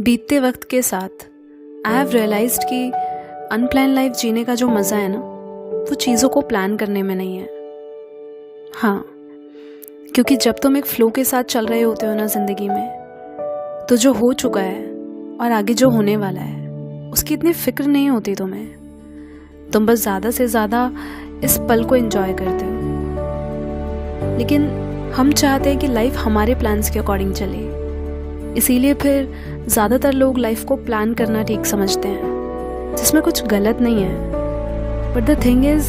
बीतते वक्त के साथ आई हैव रियलाइज्ड कि अनप्लान लाइफ जीने का जो मज़ा है ना, वो चीज़ों को प्लान करने में नहीं है। हाँ, क्योंकि जब तुम एक फ़्लो के साथ चल रहे होते हो ना ज़िंदगी में, तो जो हो चुका है और आगे जो होने वाला है उसकी इतनी फ़िक्र नहीं होती तुम्हें। तुम बस ज़्यादा से ज़्यादा इस पल को एंजॉय करते हो। लेकिन हम चाहते हैं कि लाइफ हमारे प्लान्स के अकॉर्डिंग चले, इसीलिए फिर ज़्यादातर लोग लाइफ को प्लान करना ठीक समझते हैं, जिसमें कुछ गलत नहीं है। बट द थिंग इज़,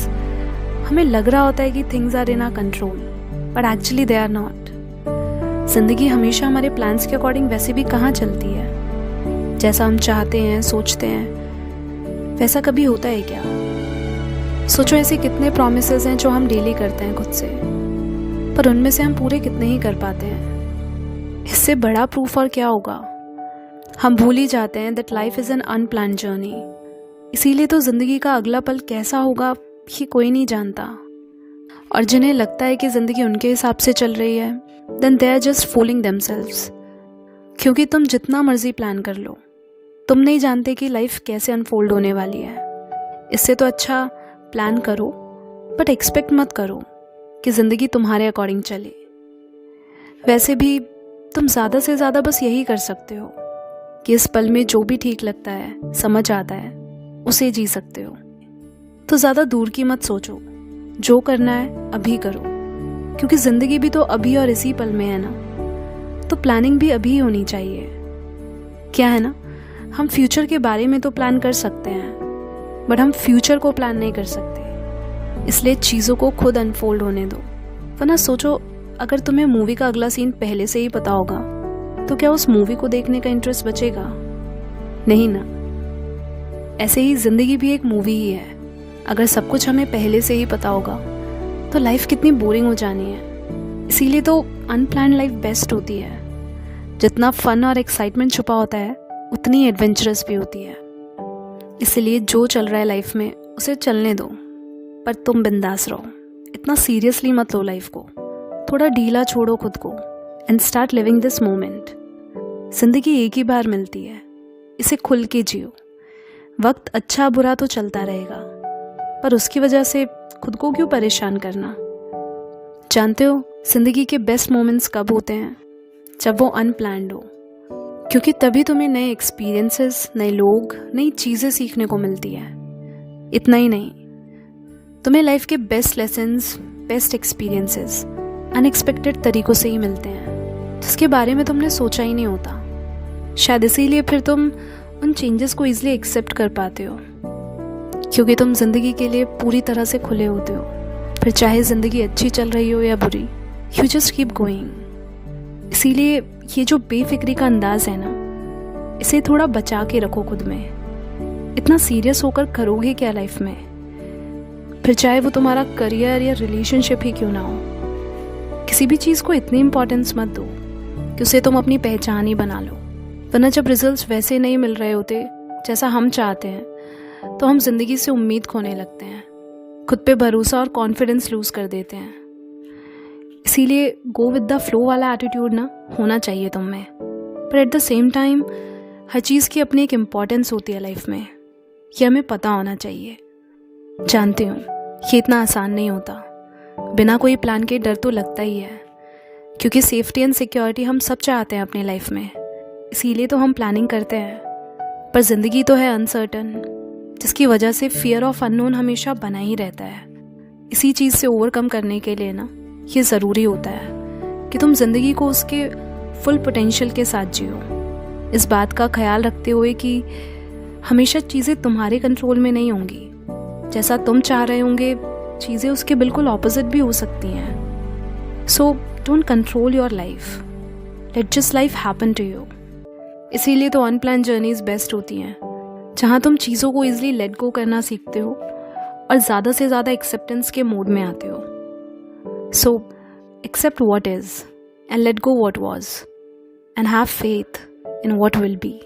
हमें लग रहा होता है कि things are in our control, but actually they are not. ज़िंदगी हमेशा हमारे प्लान्स के अकॉर्डिंग वैसे भी कहाँ चलती है। जैसा हम चाहते हैं, सोचते हैं, वैसा कभी होता है क्या? सोचो, ऐसे कितने प्रॉमिसेस हैं जो हम डेली करते हैं खुद से, पर उनमें से हम पूरे कितने ही कर पाते हैं। इससे बड़ा प्रूफ और क्या होगा। हम भूल ही जाते हैं that life is an unplanned journey. इसीलिए तो ज़िंदगी का अगला पल कैसा होगा ये कोई नहीं जानता। और जिन्हें लगता है कि ज़िंदगी उनके हिसाब से चल रही है, then they are just fooling themselves. क्योंकि तुम जितना मर्जी प्लान कर लो, तुम नहीं जानते कि लाइफ कैसे अनफोल्ड होने वाली है। इससे तो अच्छा प्लान करो, बट एक्सपेक्ट मत करो कि ज़िंदगी तुम्हारे अकॉर्डिंग चले। वैसे भी तुम ज़्यादा से ज़्यादा बस यही कर सकते हो कि इस पल में जो भी ठीक लगता है, समझ आता है, उसे जी सकते हो। तो ज़्यादा दूर की मत सोचो, जो करना है अभी करो, क्योंकि ज़िंदगी भी तो अभी और इसी पल में है ना। तो प्लानिंग भी अभी होनी चाहिए। क्या है ना, हम फ्यूचर के बारे में तो प्लान कर सकते हैं, बट हम फ्यूचर को प्लान नहीं कर सकते। इसलिए चीज़ों को खुद अनफोल्ड होने दो। वरना सोचो, अगर तुम्हें मूवी का अगला सीन पहले से ही पता होगा, तो क्या उस मूवी को देखने का इंटरेस्ट बचेगा? नहीं ना। ऐसे ही ज़िंदगी भी एक मूवी ही है। अगर सब कुछ हमें पहले से ही पता होगा तो लाइफ कितनी बोरिंग हो जानी है। इसीलिए तो अनप्लान्ड लाइफ बेस्ट होती है। जितना फन और एक्साइटमेंट छुपा होता है, उतनी एडवेंचरस भी होती है। इसलिए जो चल रहा है लाइफ में उसे चलने दो, पर तुम बिंदास रहो। इतना सीरियसली मत लो लाइफ को। थोड़ा ढीला छोड़ो खुद को and start living this moment. जिंदगी एक ही बार मिलती है, इसे खुल के जियो। वक्त अच्छा बुरा तो चलता रहेगा, पर उसकी वजह से खुद को क्यों परेशान करना। जानते हो जिंदगी के बेस्ट मोमेंट्स कब होते हैं? जब वो अनप्लान्ड हो, क्योंकि तभी तुम्हें नए एक्सपीरियंसेस, नए लोग, नई चीज़ें सीखने को मिलती है। इतना ही नहीं, तुम्हें लाइफ के best lessons, best experiences unexpected तरीकों से ही मिलते हैं, जिसके बारे में तुमने सोचा ही नहीं होता। शायद इसीलिए फिर तुम उन चेंजेस को ईजिली एक्सेप्ट कर पाते हो, क्योंकि तुम जिंदगी के लिए पूरी तरह से खुले होते हो। फिर चाहे जिंदगी अच्छी चल रही हो या बुरी, यू जस्ट कीप गोइंग। इसीलिए ये जो बेफिक्री का अंदाज है ना, इसे थोड़ा बचा के रखो खुद में। इतना सीरियस होकर करोगे क्या लाइफ में? फिर चाहे वो तुम्हारा करियर या रिलेशनशिप ही क्यों ना हो, किसी भी चीज़ को इतनी इम्पोर्टेंस मत दो कि उसे तुम अपनी पहचान ही बना लो। वरना जब रिजल्ट्स वैसे नहीं मिल रहे होते जैसा हम चाहते हैं, तो हम जिंदगी से उम्मीद खोने लगते हैं, खुद पे भरोसा और कॉन्फिडेंस लूज कर देते हैं। इसीलिए गो विद द फ्लो वाला एटीट्यूड ना होना चाहिए तुम में। पर एट द सेम टाइम हर चीज़ की अपनी एक इम्पॉर्टेंस होती है लाइफ में, ये हमें पता होना चाहिए। जानती हूँ ये इतना आसान नहीं होता। बिना कोई प्लान के डर तो लगता ही है, क्योंकि सेफ्टी एंड सिक्योरिटी हम सब चाहते हैं अपनी लाइफ में। इसीलिए तो हम प्लानिंग करते हैं। पर ज़िंदगी तो है अनसर्टन, जिसकी वजह से फियर ऑफ अननोन हमेशा बना ही रहता है। इसी चीज़ से ओवरकम करने के लिए ना, ये ज़रूरी होता है कि तुम ज़िंदगी को उसके फुल पोटेंशियल के साथ जियो। इस बात का ख्याल रखते हुए कि हमेशा चीज़ें तुम्हारे कंट्रोल में नहीं होंगी। जैसा तुम चाह रहे होंगे, चीज़ें उसके बिल्कुल ऑपोजिट भी हो सकती हैं। So don't control your life, let just life happen to you. इसीलिए तो अनप्लान जर्नीज बेस्ट होती हैं, जहाँ तुम चीज़ों को ईजिली लेट गो करना सीखते हो और ज़्यादा से ज़्यादा एक्सेप्टेंस के मोड में आते हो। So accept what is and let go what was and have faith in what will B.